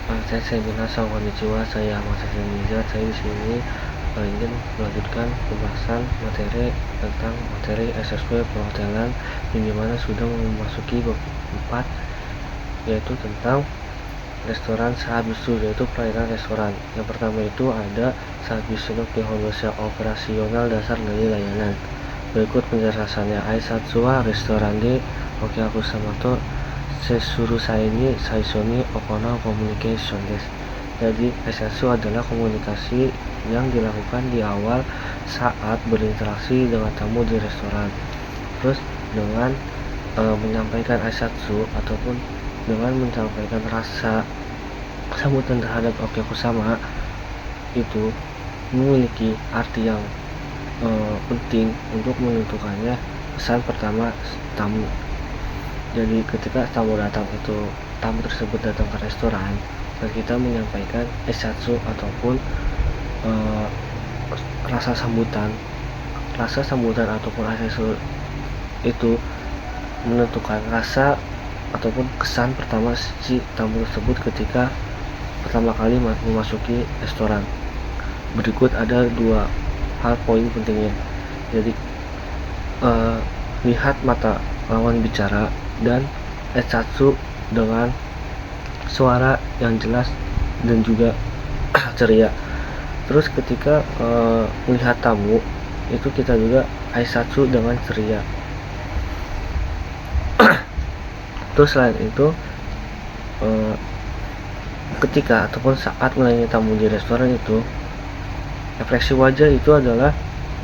Saya minasan konnichiwa, saya Masashi Nijat. Saya di sini ingin melanjutkan pembahasan materi tentang materi SSW perhotelan yang dimana sudah memasuki bab 4, yaitu tentang restoran sahabisu, yaitu pelayanan restoran. Yang pertama itu ada sahabisu no kihondosa, operasional dasar dari layanan. Berikut penjelasannya. Aisatsu wa restoran de okiakusama sesuru saini saisoni okona communication desu. Jadi aisatsu adalah komunikasi yang dilakukan di awal saat berinteraksi dengan tamu di restoran. Terus dengan menyampaikan aisatsu ataupun dengan menyampaikan rasa sambutan terhadap okiakusama itu memiliki arti yang penting untuk menentukannya pesan pertama tamu. Jadi ketika tamu tersebut datang ke restoran dan kita menyampaikan aisatsu ataupun rasa sambutan ataupun aisatsu itu menentukan rasa ataupun kesan pertama si tamu tersebut ketika pertama kali memasuki restoran. Berikut ada 2 hal poin pentingnya. Jadi lihat mata lawan bicara dan aisatsu dengan suara yang jelas dan juga ceria. Terus ketika melihat tamu itu kita juga aisatsu dengan ceria. Terus selain itu ketika ataupun saat melayani tamu di restoran itu, ekspresi wajah itu adalah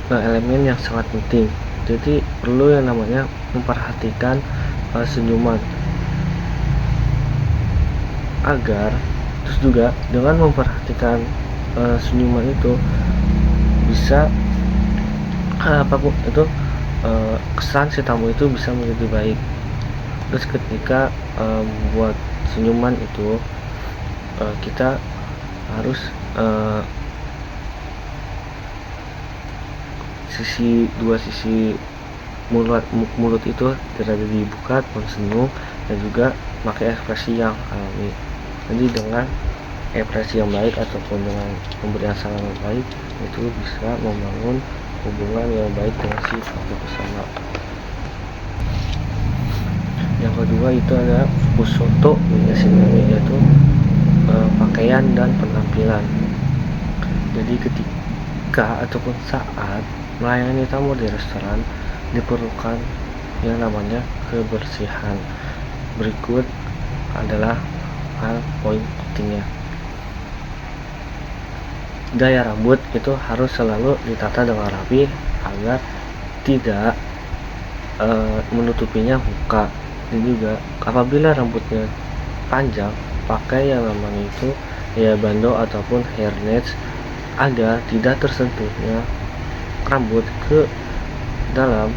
elemen yang sangat penting. Jadi perlu yang namanya memperhatikan senyuman agar terus juga dengan memperhatikan senyuman itu bisa apapun itu kesan si tamu itu bisa menjadi baik. Terus ketika membuat senyuman itu kita harus dua sisi mulut itu tidak dibuka pun senyum, dan juga pakai ekspresi yang alami. Jadi dengan ekspresi yang baik ataupun dengan pemberian salam yang baik itu bisa membangun hubungan yang baik dengan si bersama. Yang kedua itu ada fukusoto yaitu pakaian dan penampilan. Jadi ketika ataupun saat melayani tamu di restoran diperlukan yang namanya kebersihan. Berikut adalah hal poin pentingnya. Gaya rambut itu harus selalu ditata dengan rapi agar tidak menutupinya muka. Dan juga apabila rambutnya panjang, pakai yang namanya itu bando ataupun hairnet agar tidak tersentuhnya rambut ke dalam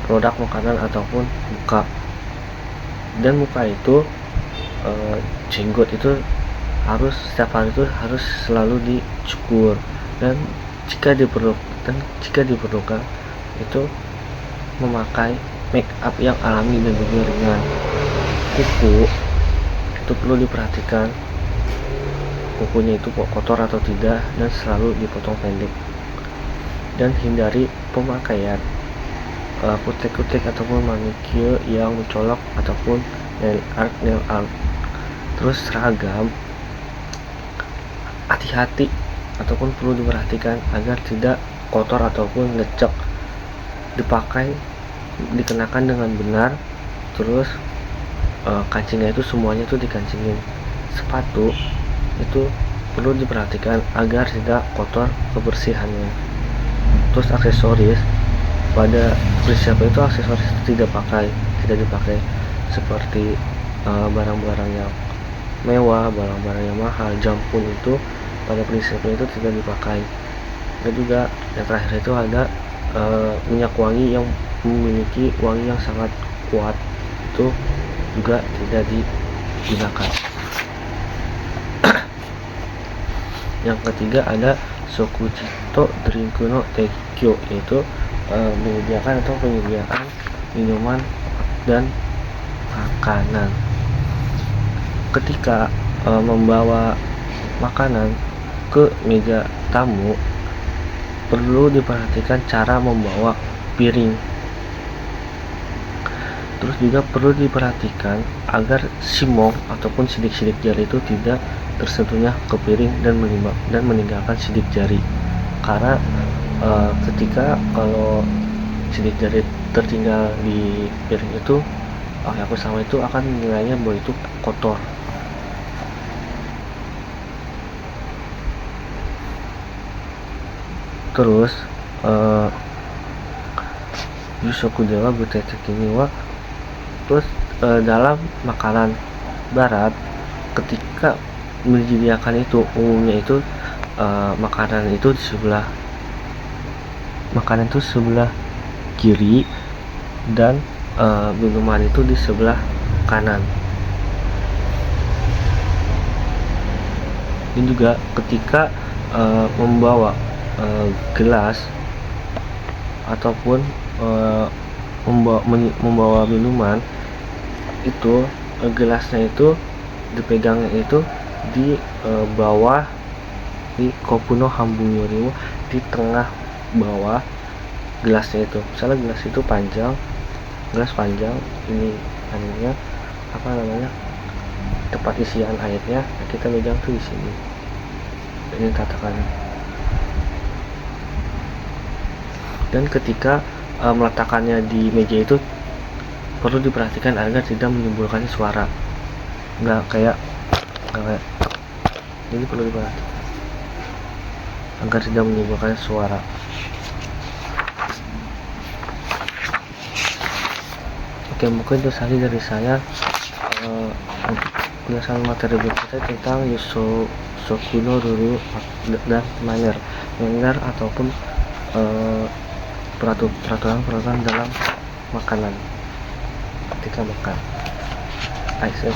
produk makanan ataupun muka. Dan muka itu jenggot itu harus setiap hari itu harus selalu dicukur, dan jika diperlukan itu memakai make up yang alami dan juga ringan. Kuku itu perlu diperhatikan, kukunya itu kotor atau tidak, dan selalu dipotong pendek. Dan hindari pemakaian kutek-kutek ataupun manicure yang mencolok ataupun nail art. Terus seragam hati-hati ataupun perlu diperhatikan agar tidak kotor ataupun lecek, dikenakan dengan benar. Terus kancingnya itu semuanya itu dikancingin. Sepatu itu perlu diperhatikan agar tidak kotor kebersihannya. Terus aksesoris, pada prinsip itu aksesoris tidak dipakai seperti barang-barang yang mewah, barang-barang yang mahal, jam pun itu pada prinsipnya itu tidak dipakai. Dan juga yang terakhir itu ada minyak wangi yang memiliki wangi yang sangat kuat, itu juga tidak digunakan. Yang ketiga ada sokuchito drinku no tekyo, yaitu menyediakan atau penyediaan minuman dan makanan. Ketika membawa makanan ke meja tamu, perlu diperhatikan cara membawa piring. Terus juga perlu diperhatikan agar simong ataupun sidik-sidik jari itu tidak tersentuhnya ke piring dan meninggalkan sidik jari. Karena ketika kalau sidik jari tertinggal di piring itu, yang bersama itu akan menilainya bahwa itu kotor. Terus Yusoku dewa Butete Kimiwa. Terus dalam makanan barat, ketika menyediakan itu umumnya itu makanan itu sebelah kiri dan minuman itu di sebelah kanan. Dan juga ketika membawa gelas ataupun membawa minuman itu, gelasnya itu dipegangnya itu di bawah, di kopuno hambung yorimu, di tengah bawah gelasnya itu. Misalnya gelas panjang, ini anunya tempat isian airnya, kita megang tuh di sini. Ini tatakannya. Dan ketika meletakkannya di meja itu perlu diperhatikan agar tidak menimbulkan suara, nggak kayak jadi perlu diperhatikan agar tidak menimbulkan suara. Oke, mungkin itu saja dari saya penjelasan materi berikutnya tentang Yusokuno Ruru dan manner ataupun peraturan dalam makanan ketika makan. Saya